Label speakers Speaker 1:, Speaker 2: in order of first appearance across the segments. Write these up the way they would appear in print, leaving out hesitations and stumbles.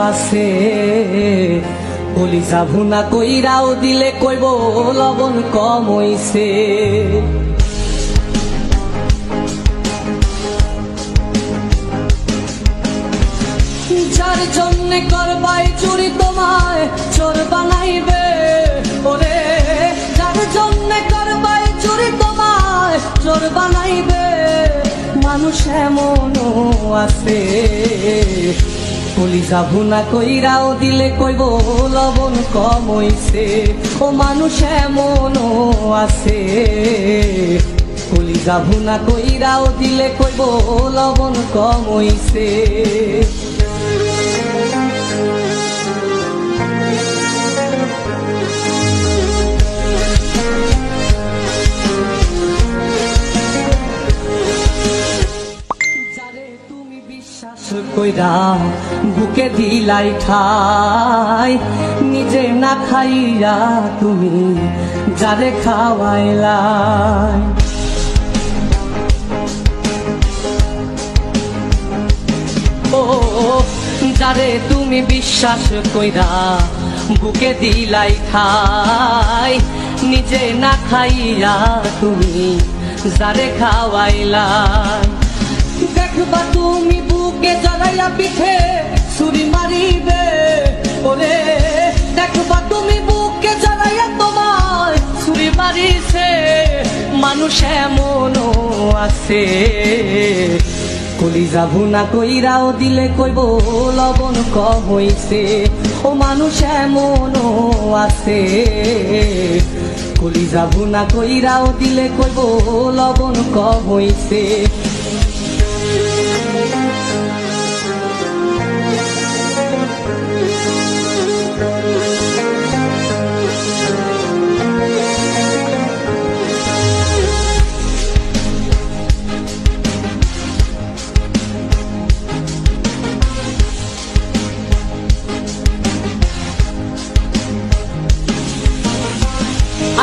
Speaker 1: আছে কলিজা ভুনা কইরাও দিলে কইব লবণ কম হইছে। যার জন্যে করবাই চুরি তোমায় চোর বানাইবে ওরে, যার জন্যে করবাই চুরি তোমায় চোর বানাইবে। মানুষ এমনও আছে কলিজা ভুনা কইরাও দিলে কইব লবণ কম হইছে। ও মানুষ এমনও আছে কলিজা ভুনা কইরাও দিলে কইব লবণ কম হইছে। কইরা বুকে দিলাই ঠাই, নিজে না খাইয়া তুমি যারে খাওয়াইলাই। ও যারে তুমি বিশ্বাস কইরা বুকে দিলাই ঠাই, নিজে না খাইয়া তুমি যারে খাওয়াইলাই। দেখবা তুমি বুকে জড়াইয়া পিঠে ছুরি মারিবে ওরে, দেখবা তুমি বুকে জড়াইয়া তোমার ছুরি মারিছে। মানুষ এমনও আছে কলিজা ভুনা কইরাও দিলে কইব লবণ কম হইছে। ও মানুষ এমনও আছে কলিজা ভুনা কইরাও দিলে কইব লবণ কম হইছে।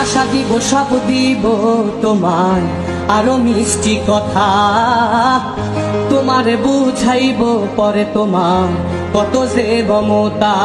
Speaker 1: আশা দিব সব দিব তোমায় আরো মিষ্টি কথা, তোমারে বুঝাইব পরে তোমার কত যে মমতা।